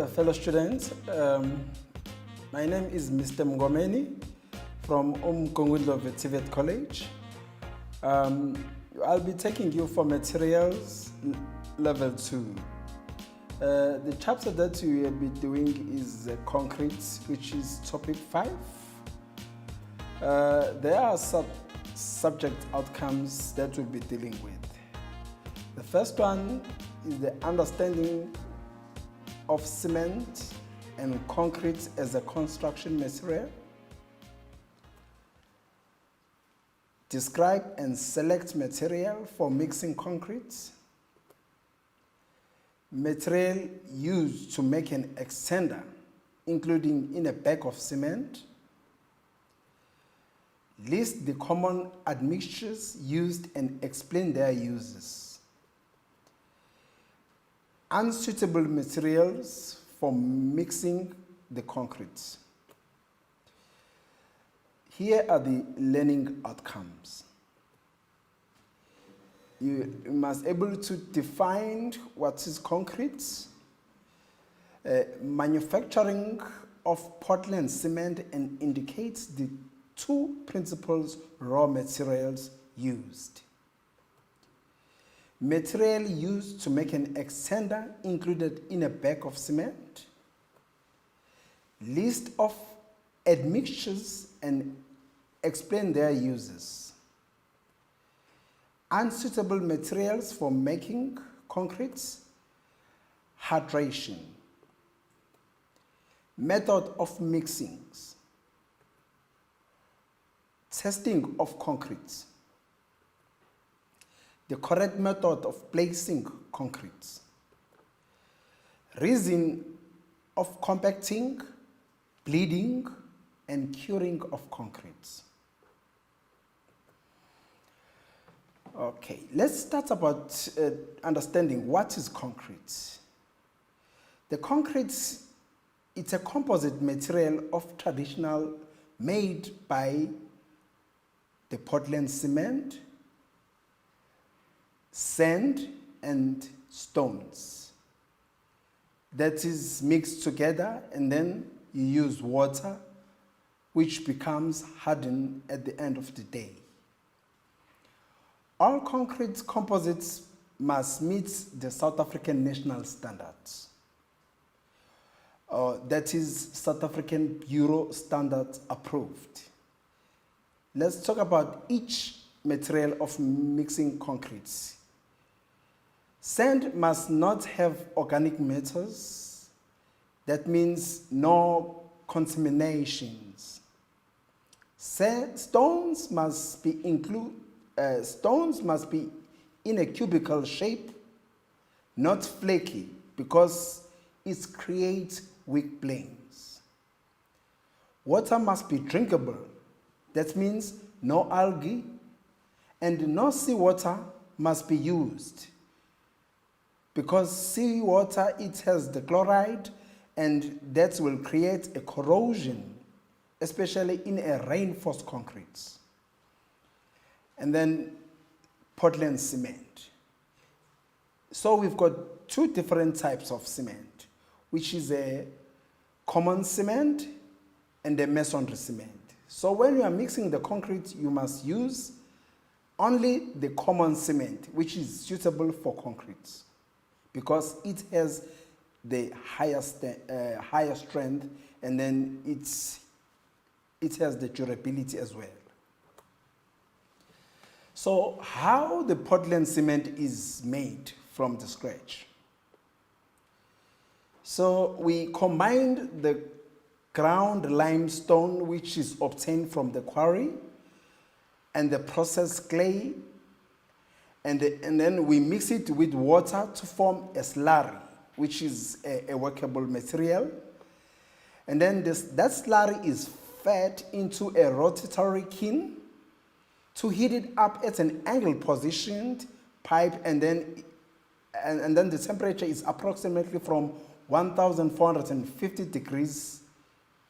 fellow students. My name is Mr. Mngomeni from Umgungundlovu TVET College. I'll be taking you for materials level 2. The chapter that we will be doing is concrete, which is topic 5. There are subject outcomes that we'll be dealing with. The first one is the understanding of cement and concrete as a construction material. Describe and select material for mixing concrete. Material used to make an extender, including in a bag of cement. List the common admixtures used and explain their uses. Unsuitable materials for mixing the concrete. Here are the learning outcomes. You must be able to define what is concrete, manufacturing of Portland cement, and indicates the 2 principal raw materials used. Material used to make an extender included in a bag of cement. List of admixtures and explain their uses. Unsuitable materials for making concrete. Hydration. Method of mixings. Testing of concrete. The correct method of placing concrete. Reason of compacting, bleeding, and curing of concrete. Okay, let's start about understanding what is concrete. The concrete, it's a composite material of traditional made by the Portland cement, sand, and stones that is mixed together, and then you use water, which becomes hardened at the end of the day. All concrete composites must meet the South African national standards. That is South African Bureau standards approved. Let's talk about each material of mixing concretes. Sand must not have organic matters. That means no contaminations. Stones must be in a cubical shape, not flaky, because it creates weak planes. Water must be drinkable. That means no algae, and no seawater must be used, because seawater, it has the chloride, and that will create a corrosion, especially in a reinforced concrete. And then Portland cement. So we've got 2 different types of cement, which is a common cement and a masonry cement. So when you are mixing the concrete, you must use only the common cement, which is suitable for concrete, because it has the higher strength, and then it has the durability as well. So how the Portland cement is made from the scratch? So we combined the ground limestone, which is obtained from the quarry, and the processed clay, and then we mix it with water to form a slurry, which is a workable material. And then that slurry is fed into a rotatory kiln to heat it up at an angle positioned pipe, and then the temperature is approximately from 1450 degrees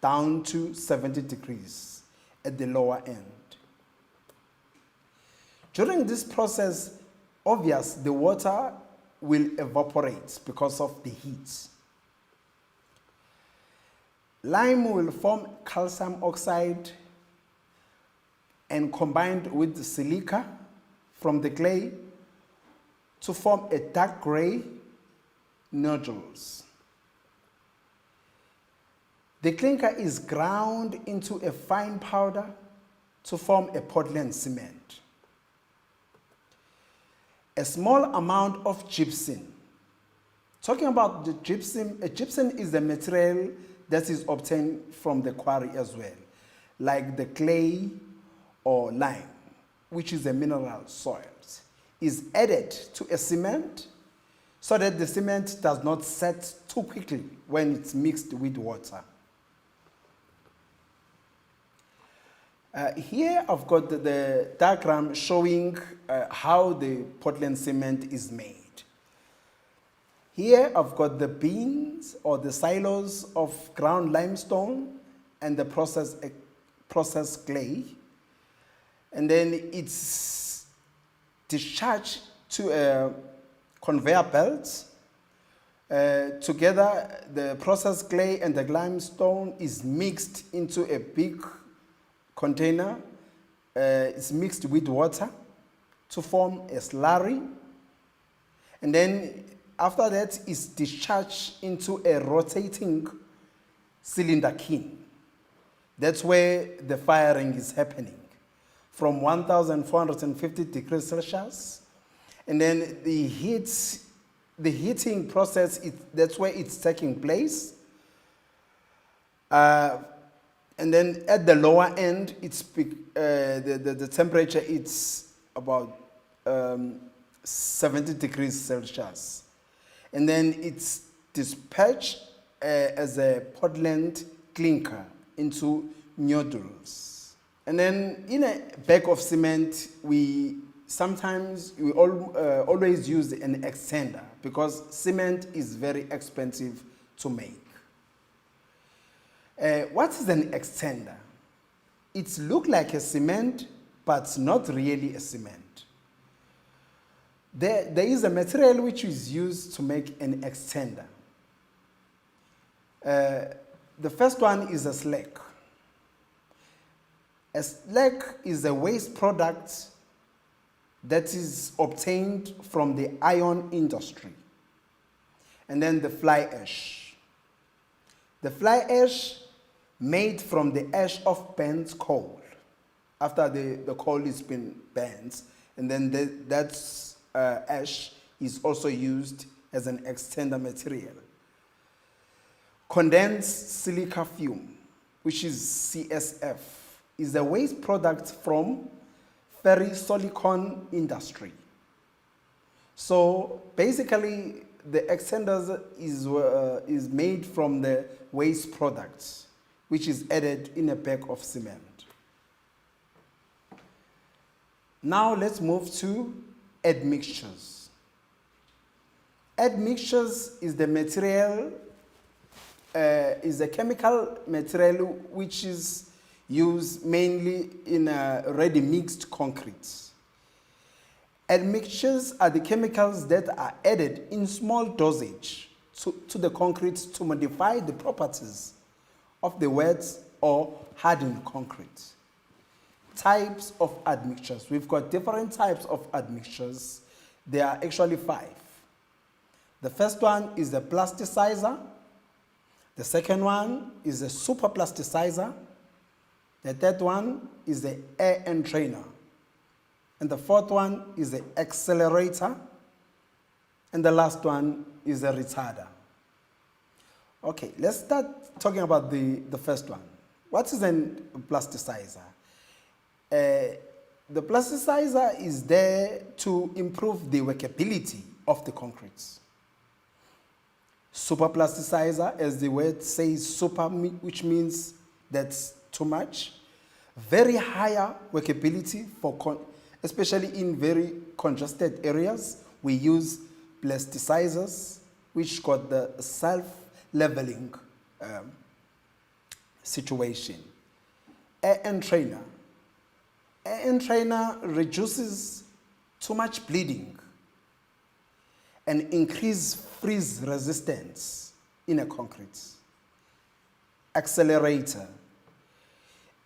down to 70 degrees at the lower end. During this process, obviously the water will evaporate because of the heat. Lime will form calcium oxide and combined with the silica from the clay to form a dark gray nodules. The clinker is ground into a fine powder to form a Portland cement. A small amount of gypsum. Talking about the gypsum, a gypsum is the material that is obtained from the quarry as well, like the clay or lime, which is a mineral soils, is added to a cement so that the cement does not set too quickly when it's mixed with water. Here I've got the diagram showing how the Portland cement is made. Here I've got the bins or the silos of ground limestone and the processed clay. And then it's discharged to a conveyor belt. Together, the processed clay and the limestone is mixed into a big container. It's mixed with water to form a slurry. And then after that, it's discharged into a rotating cylinder kiln. That's where the firing is happening from 1,450 degrees Celsius. And then the heating process, that's where it's taking place. And then at the lower end, the temperature it's about 70 degrees Celsius. And then it's dispatched as a Portland clinker into nodules. And then in a bag of cement, we always use an extender because cement is very expensive to make. What is an extender? It looks like a cement, but not really a cement. There is a material which is used to make an extender. The first one is a slag. A slag is a waste product that is obtained from the iron industry. And then the fly ash. The fly ash made from the ash of burnt coal after the coal has been burnt, and then that's ash is also used as an extender material. Condensed silica fume, which is CSF, is a waste product from ferrosilicon industry. So basically, the extenders is made from the waste products, which is added in a bag of cement. Now let's move to admixtures. Admixtures is the material, is a chemical material which is used mainly in ready mixed concrete. Admixtures are the chemicals that are added in small dosage to the concrete to modify the properties of the wet or hardened concrete. Types of admixtures. We've got different types of admixtures. There are actually 5. The first one is the plasticizer. The second one is a super plasticizer. The third one is the air entrainer. And the fourth one is the accelerator. And the last one is a retarder. Okay, let's start talking about the first one. What is a plasticizer? The plasticizer is there to improve the workability of the concrete. Super plasticizer, as the word says, super, which means that's too much. Very higher workability especially in very congested areas. We use plasticizers, which got the self-leveling situation. Air entrainer. Air entrainer reduces too much bleeding and increase freeze resistance in a concrete. Accelerator.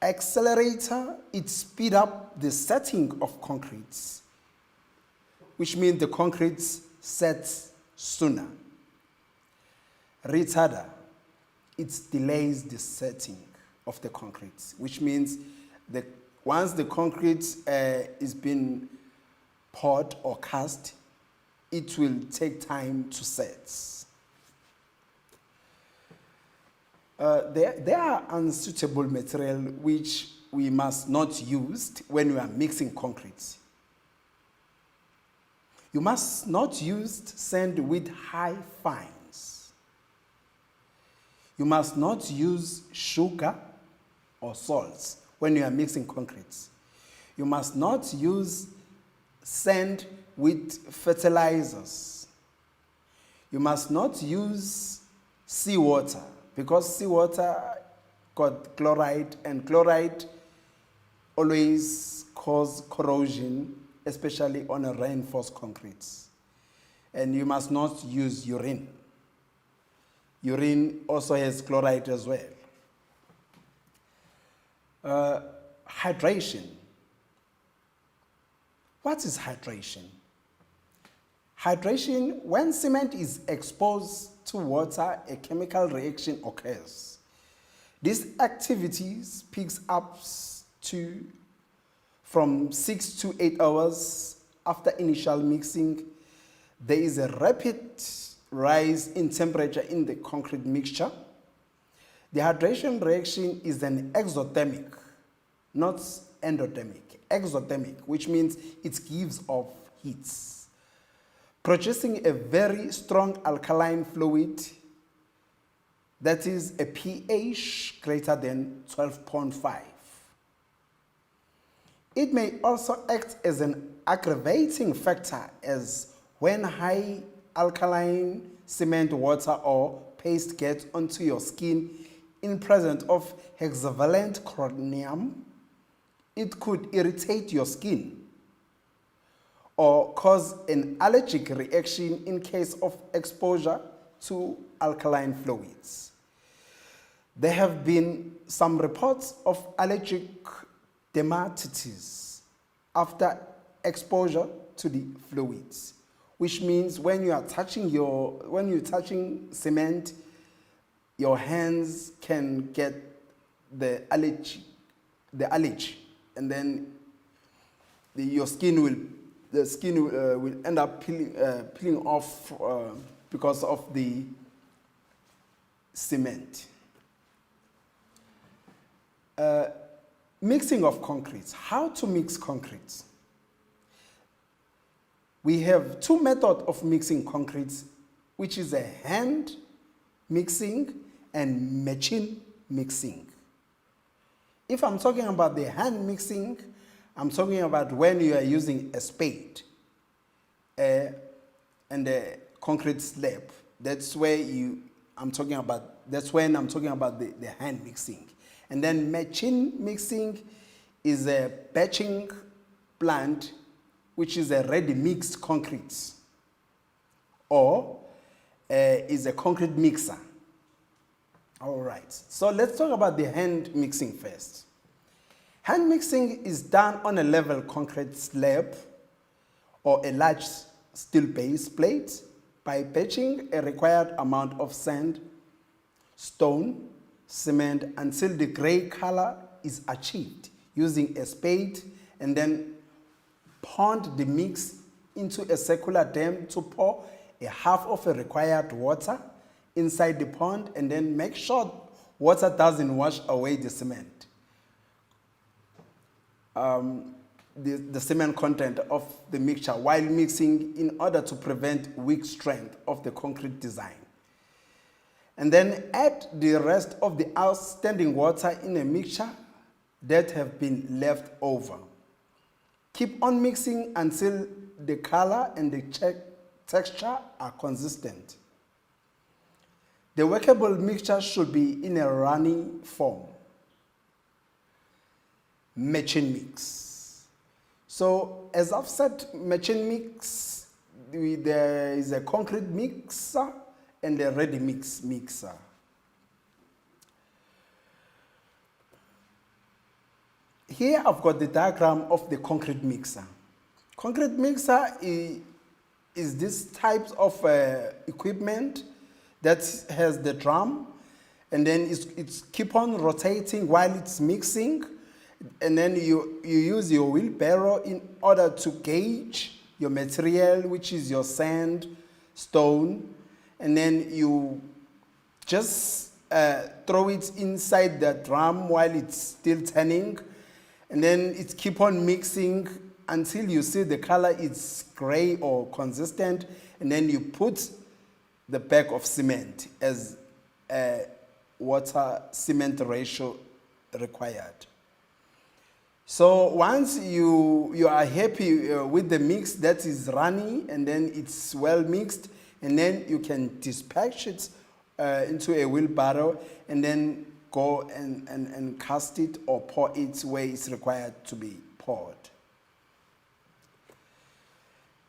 Accelerator, it speed up the setting of concrete, which means the concrete sets sooner. Retarder, it delays the setting of the concrete, which means once the concrete is being poured or cast, it will take time to set. There are unsuitable material which we must not use when we are mixing concrete. You must not use sand with high fines. You must not use sugar or salts when you are mixing concrete. You must not use sand with fertilizers. You must not use seawater, because seawater got chloride, and chloride always cause corrosion, especially on a reinforced concrete. And you must not use urine. Urine also has chloride as well. Hydration. What is hydration? Hydration, when cement is exposed to water, a chemical reaction occurs. This activity picks up from 6 to 8 hours after initial mixing. There is a rapid rise in temperature in the concrete mixture. The hydration reaction is an exothermic, not endothermic. Exothermic, which means it gives off heat, producing a very strong alkaline fluid that is a pH greater than 12.5. It may also act as an aggravating factor, as when high alkaline cement, water, or paste gets onto your skin in presence of hexavalent chromium, it could irritate your skin or cause an allergic reaction in case of exposure to alkaline fluids. There have been some reports of allergic dermatitis after exposure to the fluids, which means when you're touching cement, your hands can get the allergy, and then your skin will end up peeling off because of the cement. Mixing of concrete. How to mix concrete? We have two methods of mixing concrete, which is a hand mixing and machine mixing. If I'm talking about the hand mixing, I'm talking about when you are using a spade and a concrete slab. That's when I'm talking about the hand mixing. And then machine mixing is a batching plant, which is a ready mixed concrete, or is a concrete mixer. All right, so let's talk about the hand mixing first. Hand mixing is done on a level concrete slab or a large steel base plate by batching a required amount of sand, stone, cement until the gray color is achieved using a spade, and then pound the mix into a circular dam to pour a half of a required water inside the pond, and then make sure water doesn't wash away the cement. The cement content of the mixture while mixing, in order to prevent weak strength of the concrete design. And then add the rest of the outstanding water in a mixture that have been left over. Keep on mixing until the color and the texture are consistent. The workable mixture should be in a runny form. Machine mix. So, as I've said, machine mix, there is a concrete mixer and a ready mix mixer. Here I've got the diagram of the concrete mixer. Concrete mixer is this type of equipment that has the drum, and then it's keep on rotating while it's mixing, and then you use your wheelbarrow in order to gauge your material, which is your sand, stone, and then you just throw it inside the drum while it's still turning, and then it keep on mixing until you see the color is gray or consistent, and then you put the bag of cement as a water cement ratio required. So once you are happy with the mix that is running, and then it's well mixed, and then you can dispatch it into a wheelbarrow, and then go and cast it or pour it where it's required to be poured.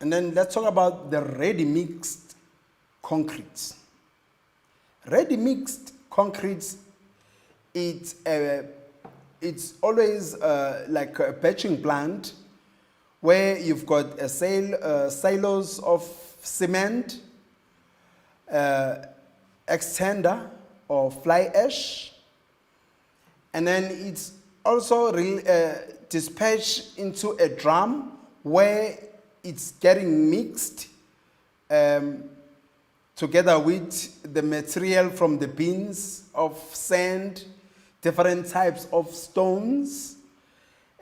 And then let's talk about the ready mixed concrete. Ready mixed concrete, it's always like a batching plant where you've got a silos of cement, extender or fly ash, and then it's also dispatched into a drum where it's getting mixed together with the material from the bins of sand, different types of stones,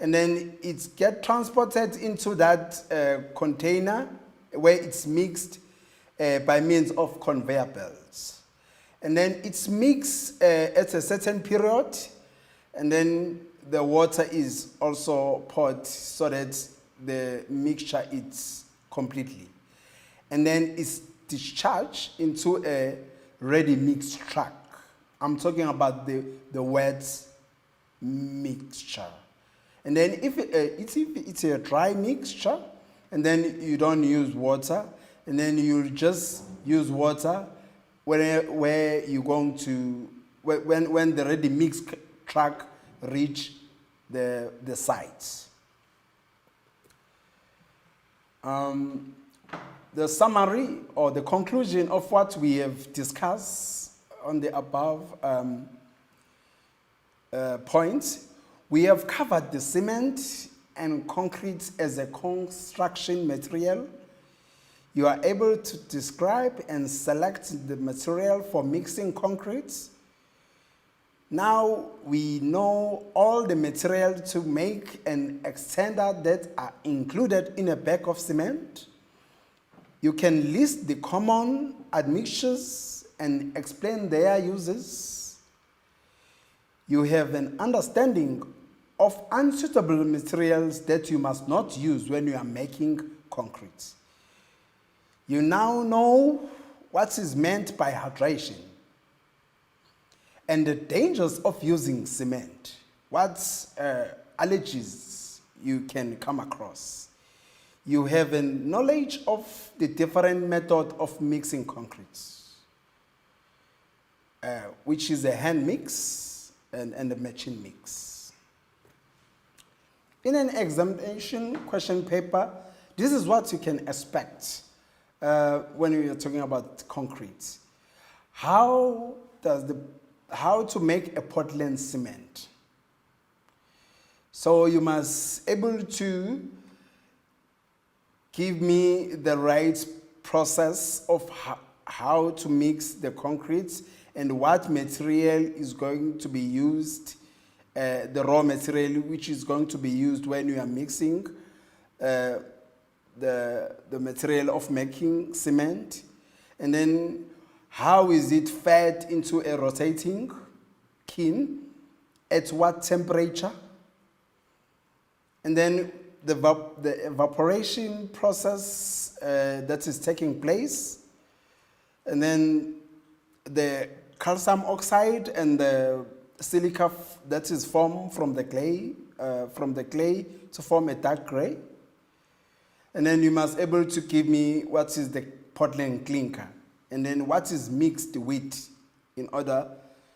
and then it gets transported into that container where it's mixed by means of conveyor belts. And then it's mixed at a certain period, and then the water is also poured so that the mixture is completely. And then it's discharged into a ready mixed truck. I'm talking about the wet mixture. And then if it's a dry mixture, and then you don't use water, and then you just use water where you're going to, when the ready mix truck reach the sites. The summary or the conclusion of what we have discussed on the above points, we have covered the cement and concrete as a construction material. You are able to describe and select the material for mixing concrete. Now we know all the material to make an extender that are included in a bag of cement. You can list the common admixtures and explain their uses. You have an understanding of unsuitable materials that you must not use when you are making concrete. You now know what is meant by hydration and the dangers of using cement, what allergies you can come across. You have a knowledge of the different method of mixing concrete, which is a hand mix and a machine mix. In an examination question paper, this is what you can expect when we are talking about concrete. How to make a Portland cement. So you must able to give me the right process of how to mix the concrete and what material is going to be used, the raw material which is going to be used when you are mixing the material of making cement, and then how is it fed into a rotating kiln, at what temperature, and then the evaporation process that is taking place, and then the calcium oxide and the silica that is formed from the clay to form a dark gray. And then you must able to give me what is the Portland clinker, and then what is mixed with in order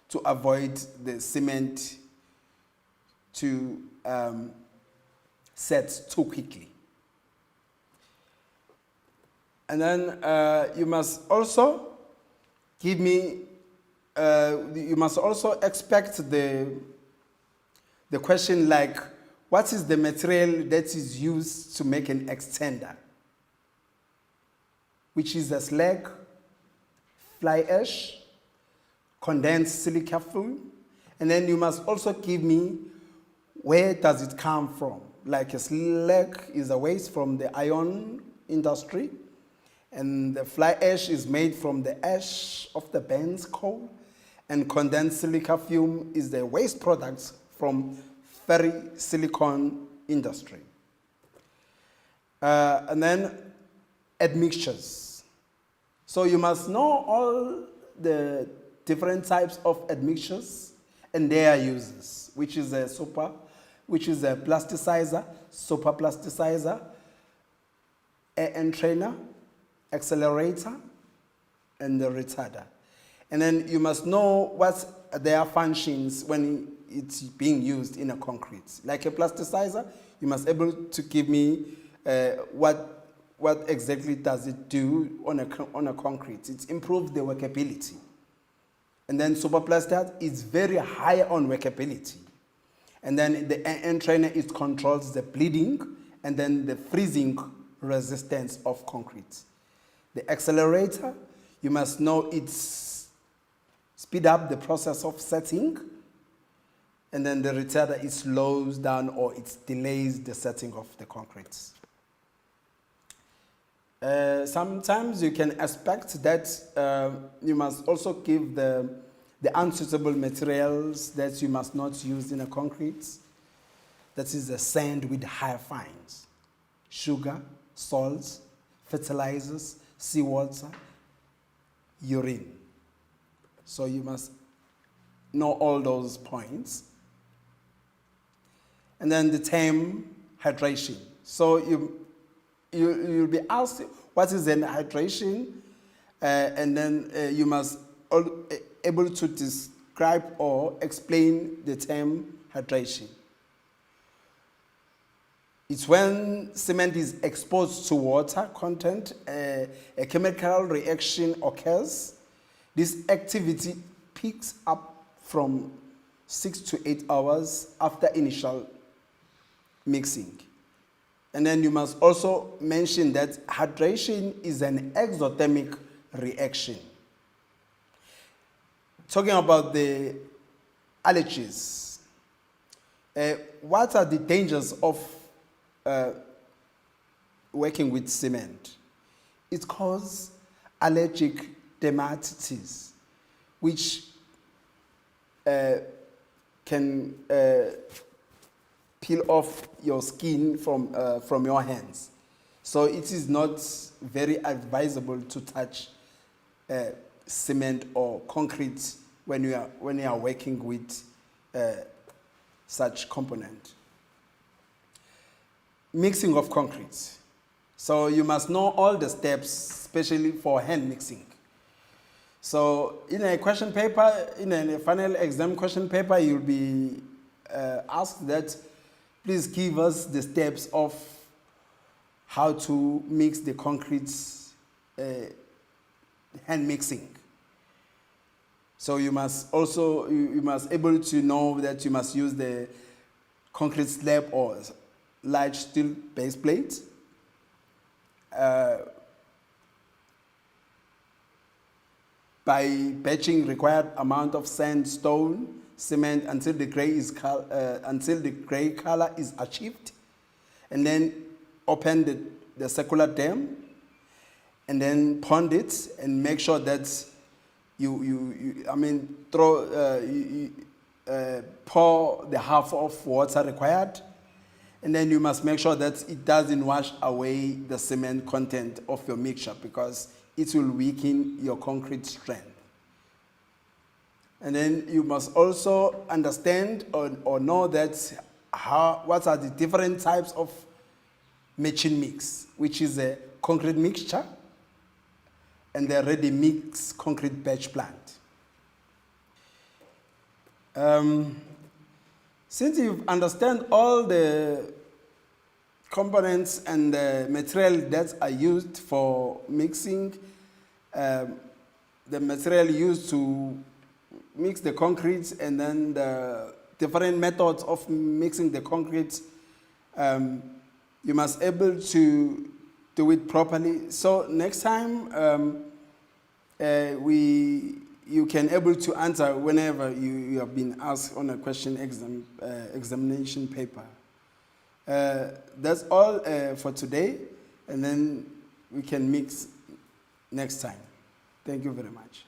to avoid the cement to set too quickly. And then you must also give me, you must also expect the question like, what is the material that is used to make an extender? Which is a slag, fly ash, condensed silica film. And then you must also give me where does it come from. Like a slag is a waste from the iron industry, and the fly ash is made from the ash of the burnt coal, and condensed silica film is the waste products from ferrosilicon industry. And then admixtures. So you must know all the different types of admixtures and their uses, which is a plasticizer, super plasticizer, air entrainer, accelerator, and the retarder. And then you must know what their functions when it's being used in a concrete. Like a plasticizer, you must be able to give me what exactly does it do on a concrete. It improves the workability. And then superplaster is very high on workability. And then the entrainer, it controls the bleeding and then the freezing resistance of concrete. The accelerator, you must know it's speed up the process of setting. And then the retarder, it slows down or it delays the setting of the concrete. Sometimes you can expect that you must also give the unsuitable materials that you must not use in a concrete. That is the sand with high fines, sugar, salt, fertilizers, seawater, urine. So you must know all those points. And then the term hydration. So you'll be asked what is an hydration, and then you must able to describe or explain the term hydration. It's when cement is exposed to water content, a chemical reaction occurs. This activity picks up from 6 to 8 hours after initial mixing. And then you must also mention that hydration is an exothermic reaction. Talking about the allergies, what are the dangers of working with cement? It causes allergic dermatitis, which can peel off your skin from your hands. So it is not very advisable to touch cement or concrete when you are working with such component. Mixing of concrete. So you must know all the steps, especially for hand mixing. So in a question paper, in a final exam question paper, you'll be asked that please give us the steps of how to mix the concrete hand mixing. So you must also, you must able to know that you must use the concrete slab or large steel base plate. By batching required amount of sand, stone, cement until the gray color is achieved, and then open the circular dam, and then pond it and make sure that pour the half of water required, and then you must make sure that it doesn't wash away the cement content of your mixture because it will weaken your concrete strength. And then you must also understand or know that what are the different types of machine mix, which is a concrete mixture and the ready mix concrete batch plant. Since you understand all the components and the material that are used for mixing, the material used to mix the concrete, and then the different methods of mixing the concrete, you must able to do it properly. So next time you can able to answer whenever you have been asked on a question examination paper. That's all for today, and then we can mix next time. Thank you very much.